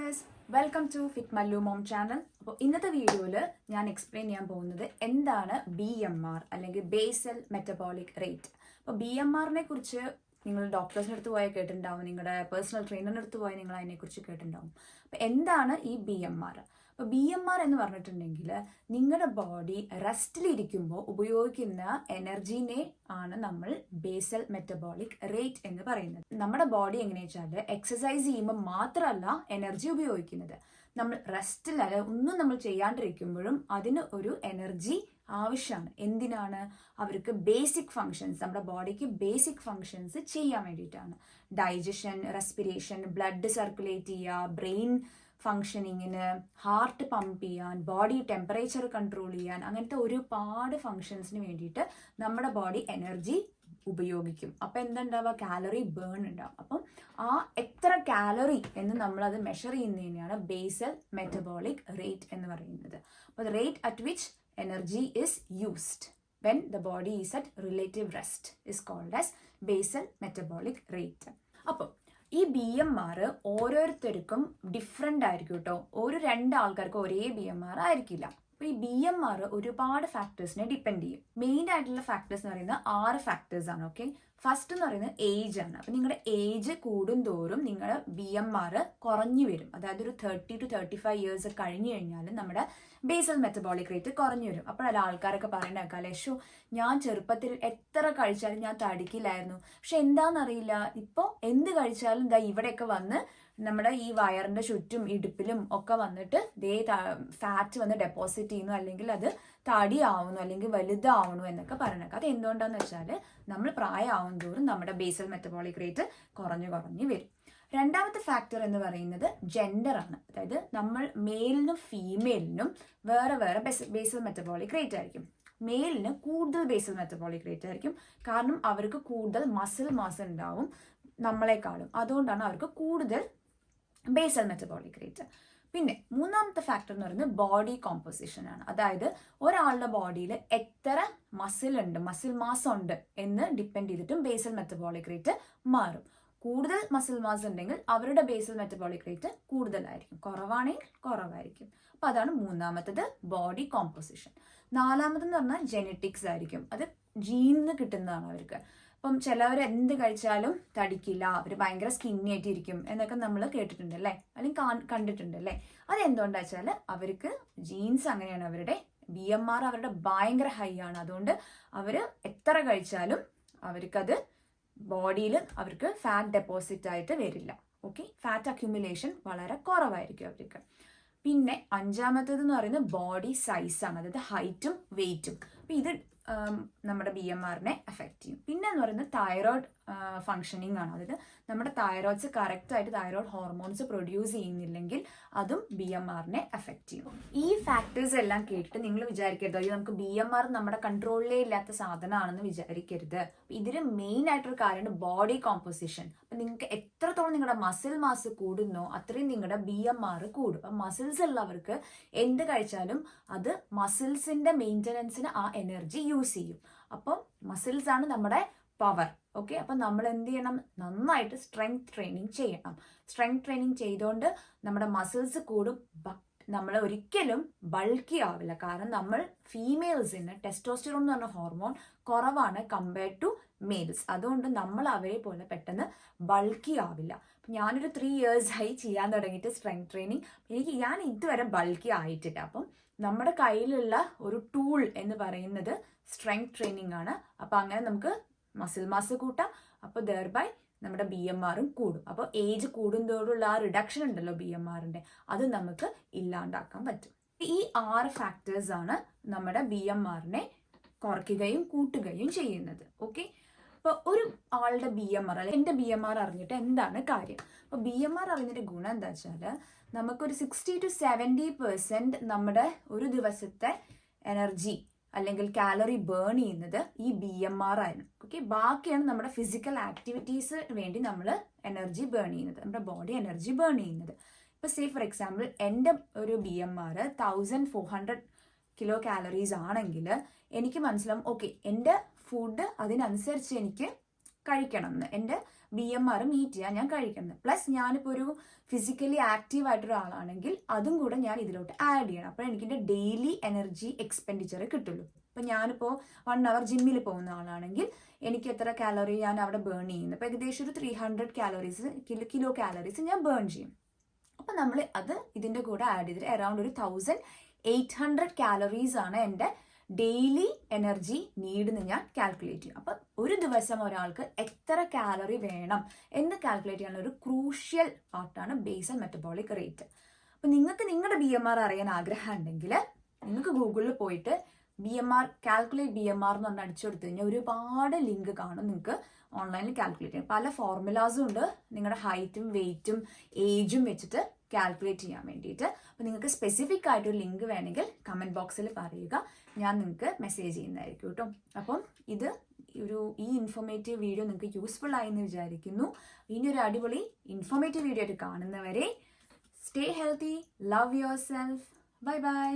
Guys, welcome to fit Mallu mom channel. അപ്പോൾ ഇന്നത്തെ വീഡിയോയിൽ ഞാൻ എക്സ്പ്ലെയിൻ ചെയ്യാൻ പോകുന്നത് എന്താണ് BMR അല്ലെങ്കിൽ ബേസൽ മെറ്റബോളിക് റേറ്റ്. അപ്പോൾ BMRനെ കുറിച്ച് നിങ്ങൾ ഡോക്ടേഴ്സിൻ്റെ അടുത്ത് പോയാൽ കേട്ടിട്ടുണ്ടാവും, നിങ്ങളുടെ പേഴ്സണൽ ട്രെയിനറിൻ്റെ അടുത്ത് പോയാൽ നിങ്ങൾ അതിനെക്കുറിച്ച് കേട്ടിട്ടുണ്ടാവും. അപ്പോൾ എന്താണ് ഈ BMR? അപ്പോൾ BMR എന്ന് പറഞ്ഞിട്ടുണ്ടെങ്കിൽ നിങ്ങളുടെ ബോഡി റെസ്റ്റിലിരിക്കുമ്പോൾ ഉപയോഗിക്കുന്ന എനർജീനെ ആണ് നമ്മൾ ബേസൽ മെറ്റബോളിക് റേറ്റ് എന്ന് പറയുന്നത്. നമ്മുടെ ബോഡി എങ്ങനെയാ വെച്ചാൽ എക്സസൈസ് ചെയ്യുമ്പോൾ മാത്രമല്ല എനർജി ഉപയോഗിക്കുന്നത്, നമ്മൾ റെസ്റ്റിലല്ല ഒന്നും നമ്മൾ ചെയ്യാണ്ടിരിക്കുമ്പോഴും അതിന് ഒരു എനർജി ആവശ്യമാണ്. എന്തിനാണ്? അവർക്ക് ബേസിക് ഫങ്ഷൻസ്, നമ്മുടെ ബോഡിക്ക് ബേസിക് ഫങ്ഷൻസ് ചെയ്യാൻ വേണ്ടിയിട്ടാണ്. ഡൈജഷൻ, റെസ്പിറേഷൻ, ബ്ലഡ് സർക്കുലേറ്റ് ചെയ്യുക, ബ്രെയിൻ ഫങ്ഷനിങ്ങിന്, ഹാർട്ട് പമ്പ് ചെയ്യാൻ, ബോഡി ടെമ്പറേച്ചർ കൺട്രോൾ ചെയ്യാൻ, അങ്ങനത്തെ ഒരുപാട് ഫങ്ഷൻസിന് വേണ്ടിയിട്ട് നമ്മുടെ ബോഡി എനർജി ഉപയോഗിക്കും. അപ്പം എന്തുണ്ടാവുക? കാലറി ബേൺ ഉണ്ടാവും. അപ്പം ആ എത്ര കാലറി എന്ന് നമ്മളത് മെഷർ ചെയ്യുന്നതിനെയാണ് ബേസൽ മെറ്റബോളിക് റേറ്റ് എന്ന് പറയുന്നത്. അപ്പോൾ rate at which energy is used when the body is at relative rest is called as basal metabolic rate. അപ്പോൾ ഈ BMR ഓരോരുത്തർക്കും ഡിഫറെൻ്റ് ആയിരിക്കും കേട്ടോ. രണ്ട് ആൾക്കാർക്ക് ഒരേ BMR ആയിരിക്കില്ല. അപ്പോൾ ഈ BMR ഒരുപാട് ഫാക്ടേഴ്സിനെ ഡിപ്പെൻഡ് ചെയ്യും. മെയിൻ ആയിട്ടുള്ള ഫാക്ടേഴ്സ് എന്ന് പറയുന്നത് 6 ഫാക്ടേഴ്സ് ആണ്. ഓക്കെ, ഫസ്റ്റ് എന്ന് പറയുന്നത് ഏജ് ആണ്. അപ്പോൾ നിങ്ങളുടെ ഏജ് കൂടുന്തോറും നിങ്ങളുടെ BMR കുറഞ്ഞു വരും. അതായത് ഒരു 30 to 35 ഇയേഴ്സ് കഴിഞ്ഞു കഴിഞ്ഞാൽ നമ്മുടെ ബേസൽ മെറ്റബോളിക് റേറ്റ് കുറഞ്ഞു വരും. അപ്പോഴല്ല ആൾക്കാരൊക്കെ പറയുന്നേക്കാം, ലക്ഷു ഞാൻ ചെറുപ്പത്തിൽ എത്ര കഴിച്ചാലും ഞാൻ തടിക്കില്ലായിരുന്നു, പക്ഷെ എന്താണെന്നറിയില്ല ഇപ്പോൾ എന്ത് കഴിച്ചാലും ഇതാ ഇവിടെയൊക്കെ വന്ന് നമ്മുടെ ഈ വയറിന്റെ ചുറ്റും ഇടുപ്പിലും ഒക്കെ വന്നിട്ട് ഫാറ്റ് വന്ന് ഡെപ്പോസിറ്റ് ചെയ്യുന്നു, അല്ലെങ്കിൽ അത് തടിയാവുന്നു, അല്ലെങ്കിൽ വലുതാവുന്നു എന്നൊക്കെ പറയണേക്കാം. അത് എന്തുകൊണ്ടാന്ന് വെച്ചാൽ നമ്മൾ പ്രായമാവും തോറും നമ്മുടെ ബേസൽ മെറ്റബോളിക് റേറ്റ് കുറഞ്ഞു വരും. രണ്ടാമത്തെ ഫാക്ടർ എന്ന് പറയുന്നത് ജെൻഡർ ആണ്. അതായത് നമ്മൾ മെയിലിനും ഫീമെയിലിനും വേറെ ബേസൽ മെറ്റബോളിക് റേറ്റ് ആയിരിക്കും. മെയിലിന് കൂടുതൽ ബേസൽ മെറ്റബോളിക് റേറ്റ് ആയിരിക്കും, കാരണം അവർക്ക് കൂടുതൽ മസിൽ മാസ് ഉണ്ടാവും നമ്മളെക്കാളും. അതുകൊണ്ടാണ് അവർക്ക് കൂടുതൽ ബേസൽ മെറ്റബോളിക് റേറ്റ്. പിന്നെ മൂന്നാമത്തെ ഫാക്ടർ എന്ന് പറയുന്നത് ബോഡി കോമ്പോസിഷൻ ആണ്. അതായത് ഒരാളുടെ ബോഡിയിൽ എത്ര മസിൽ മാസ് ഉണ്ട് എന്ന് ഡിപ്പെൻഡ് ചെയ്തിട്ടും ബേസൽ മെറ്റബോളിക് റേറ്റ് മാറും. കൂടുതൽ മസിൽ മാസ് ഉണ്ടെങ്കിൽ അവരുടെ ബേസൽ മെറ്റബോളിക് റേറ്റ് കൂടുതലായിരിക്കും, കുറവാണെങ്കിൽ കുറവായിരിക്കും. അപ്പോൾ അതാണ് മൂന്നാമത്തത്, ബോഡി കോമ്പോസിഷൻ. നാലാമതെന്ന് പറഞ്ഞാൽ ജെനറ്റിക്സ് ആയിരിക്കും. അത് ജീനിന്ന് കിട്ടുന്നതാണ് അവർക്ക്. അപ്പം ചിലവർ എന്ത് കഴിച്ചാലും തടിക്കില്ല, അവർ ഭയങ്കര സ്കിന്നി ആയിട്ടിരിക്കും എന്നൊക്കെ നമ്മൾ കേട്ടിട്ടുണ്ട് അല്ലേ, അല്ലെങ്കിൽ കണ്ടിട്ടുണ്ട് അല്ലേ. അതെന്തുകൊണ്ടാ വെച്ചാൽ അവർക്ക് ജീൻസ് അങ്ങനെയാണ്, അവരുടെ BMR അവരുടെ ഭയങ്കര ഹൈ ആണ്. അതുകൊണ്ട് അവർ എത്ര കഴിച്ചാലും അവർക്കത് ബോഡിയിൽ അവർക്ക് ഫാറ്റ് ഡെപ്പോസിറ്റ് ആയിട്ട് വരില്ല. ഓക്കെ, ഫാറ്റ് അക്യുമുലേഷൻ വളരെ കുറവായിരിക്കും അവർക്ക്. പിന്നെ അഞ്ചാമത്തേത് എന്ന് പറയുന്നത് ബോഡി സൈസാണ്, അതായത് ഹൈറ്റും വെയിറ്റും. അപ്പം ഇത് നമ്മുടെ BMRനെ എഫക്റ്റ് ചെയ്യും. പിന്നെ എന്ന് പറയുന്നത് തൈറോയ്ഡ് ഫങ്ഷനിങ് ആണ്. അതായത് നമ്മുടെ തൈറോയ്ഡ്സ് കറക്റ്റായിട്ട് തൈറോയ്ഡ് ഹോർമോൺസ് പ്രൊഡ്യൂസ് ചെയ്യുന്നില്ലെങ്കിൽ അതും BMRനെ എഫക്റ്റ് ചെയ്യും. ഈ ഫാക്ടേഴ്സ് എല്ലാം കേട്ടിട്ട് നിങ്ങൾ വിചാരിക്കരുത് അയ്യോ നമുക്ക് BMR നമ്മുടെ കൺട്രോളിലേ ഇല്ലാത്ത സാധനമാണെന്ന് വിചാരിക്കരുത്. ഇതിന് മെയിൻ ആയിട്ടൊരു കാര്യമാണ് ബോഡി കോമ്പോസിഷൻ. അപ്പം നിങ്ങൾക്ക് എത്രത്തോളം നിങ്ങളുടെ മസിൽ മാസ് കൂടുന്നോ അത്രയും നിങ്ങളുടെ BMR കൂടും. അപ്പം മസിൽസ് ഉള്ളവർക്ക് എന്ത് കഴിച്ചാലും അത് മസിൽസിന്റെ മെയിൻ്റനൻസിന് ആ എനർജി യൂസ് ചെയ്യും. അപ്പം മസിൽസ് ആണ് നമ്മുടെ പവർ. ഓക്കെ, അപ്പം നമ്മൾ എന്ത് ചെയ്യണം? നന്നായിട്ട് സ്ട്രെങ്ത് ട്രെയിനിങ് ചെയ്യണം. സ്ട്രെങ്ത് ട്രെയിനിങ് ചെയ്തുകൊണ്ട് നമ്മുടെ മസിൽസ് കൂടും. നമ്മൾ ഒരിക്കലും ബൾക്കി ആവില്ല, കാരണം നമ്മൾ ഫീമെയിൽസിന് ടെസ്റ്റോസ്റ്ററോൺ എന്ന് പറഞ്ഞ ഹോർമോൺ കുറവാണ് കമ്പയർഡ് ടു മെയിൽസ്. അതുകൊണ്ട് നമ്മൾ അവരെ പോലെ പെട്ടെന്ന് ബൾക്കി ആവില്ല. ഞാനൊരു 3 years ആയി ചെയ്യാൻ തുടങ്ങിയിട്ട് സ്ട്രെങ്ത് ട്രെയിനിങ്, ഞാൻ ഇതുവരെ ബൾക്കി ആയിട്ടില്ല. അപ്പം നമ്മുടെ കയ്യിലുള്ള ഒരു ടൂൾ എന്ന് പറയുന്നത് സ്ട്രെങ്ത് ട്രെയിനിങ് ആണ്. അപ്പം അങ്ങനെ നമുക്ക് മസിൽ മാസ് കൂട്ടാം. അപ്പോൾ ദെയർബൈ നമ്മുടെ BMRും കൂടും. അപ്പോൾ ഏജ് കൂടുന്തോടുള്ള ആ റിഡക്ഷൻ ഉണ്ടല്ലോ BMRന്റെ, അത് നമുക്ക് ഇല്ലാണ്ടാക്കാൻ പറ്റും. ഈ 6 ഫാക്ടേഴ്സ് ആണ് നമ്മുടെ BMRനെ കുറയ്ക്കുകയും കൂട്ടുകയും ചെയ്യുന്നത്. ഓക്കെ, അപ്പോൾ ഒരു ആളുടെ BMR അല്ലെങ്കിൽ എൻ്റെ BMR അറിഞ്ഞിട്ട് എന്താണ് കാര്യം? അപ്പോൾ BMR അറിഞ്ഞിട്ട് ഗുണം എന്താ വെച്ചാൽ നമുക്കൊരു 60 to 70% നമ്മുടെ ഒരു ദിവസത്തെ എനർജി അല്ലെങ്കിൽ കാലറി ബേൺ ചെയ്യുന്നത് ഈ BMR ആയിരുന്നു. ഓക്കെ, ബാക്കിയാണ് നമ്മുടെ ഫിസിക്കൽ ആക്ടിവിറ്റീസ് വേണ്ടി നമ്മൾ എനർജി ബേൺ ചെയ്യുന്നത്, നമ്മുടെ ബോഡി എനർജി ബേൺ ചെയ്യുന്നത്. ഇപ്പോൾ സേ ഫോർ എക്സാമ്പിൾ എൻ്റെ ഒരു BMR 1400 കിലോ കാലറീസ് ആണെങ്കിൽ എനിക്ക് മനസ്സിലാവും ഓക്കെ എൻ്റെ ഫുഡ് അതിനനുസരിച്ച് എനിക്ക് കഴിക്കണം എന്ന്, എൻ്റെ BMR മീറ്റ് ചെയ്യാൻ ഞാൻ കഴിക്കണം. പ്ലസ് ഞാനിപ്പോൾ ഒരു ഫിസിക്കലി ആക്റ്റീവ് ആയിട്ടൊരാളാണെങ്കിൽ അതും കൂടെ ഞാൻ ഇതിലോട്ട് ആഡ് ചെയ്യണം. അപ്പോൾ എനിക്ക് എൻ്റെ ഡെയിലി എനർജി എക്സ്പെൻഡിച്ചർ കിട്ടുള്ളൂ. ഇപ്പം ഞാനിപ്പോൾ 1 hour ജിമ്മിൽ പോകുന്ന ആളാണെങ്കിൽ എനിക്ക് എത്ര കാലറി ഞാൻ അവിടെ ബേൺ ചെയ്യുന്നു, അപ്പോൾ ഏകദേശം ഒരു 300 കാലറീസ് കിലോ കാലറീസ് ഞാൻ ബേൺ ചെയ്യും. അപ്പം നമ്മൾ അത് ഇതിൻ്റെ കൂടെ ആഡ് ചെയ്തിട്ട് അറൗണ്ട് ഒരു 1800 കാലറീസ് ആണ് എൻ്റെ ഡെയിലി എനർജി നീഡെന്ന് ഞാൻ കാൽക്കുലേറ്റ് ചെയ്യും. അപ്പം ഒരു ദിവസം ഒരാൾക്ക് എത്ര കാലറി വേണം എന്ന് കാൽക്കുലേറ്റ് ചെയ്യാനുള്ള ഒരു ക്രൂഷ്യൽ പാർട്ടാണ് ബേസൽ മെറ്റബോളിക് റേറ്റ്. അപ്പം നിങ്ങൾക്ക് നിങ്ങളുടെ BMR അറിയാൻ ആഗ്രഹം ഉണ്ടെങ്കിൽ നിങ്ങൾക്ക് ഗൂഗിളിൽ പോയിട്ട് കാൽക്കുലേറ്റ് BMR എന്ന് പറഞ്ഞ് അടിച്ചു കൊടുത്തു കഴിഞ്ഞാൽ ഒരുപാട് ലിങ്ക് കാണും. നിങ്ങൾക്ക് ഓൺലൈനിൽ കാൽക്കുലേറ്റ് ചെയ്യാം. പല ഫോർമുലാസും ഉണ്ട് നിങ്ങളുടെ ഹൈറ്റും വെയ്റ്റും ഏജും വെച്ചിട്ട് കാൽക്കുലേറ്റ് ചെയ്യാൻ വേണ്ടിയിട്ട്. അപ്പോൾ നിങ്ങൾക്ക് സ്പെസിഫിക് ആയിട്ടൊരു ലിങ്ക് വേണമെങ്കിൽ കമൻറ്റ് ബോക്സിൽ പറയുക, ഞാൻ നിങ്ങൾക്ക് മെസ്സേജ് ചെയ്യുന്നതായിരിക്കും കേട്ടോ. അപ്പം ഈ ഇൻഫോർമേറ്റീവ് വീഡിയോ നിങ്ങൾക്ക് യൂസ്ഫുൾ ആയി എന്ന് വിചാരിക്കുന്നു. ഇനി ഒരു അടിപൊളി ഇൻഫോർമേറ്റീവ് വീഡിയോ ആയിട്ട് കാണുന്നവരെ stay healthy, love your self, bye bye.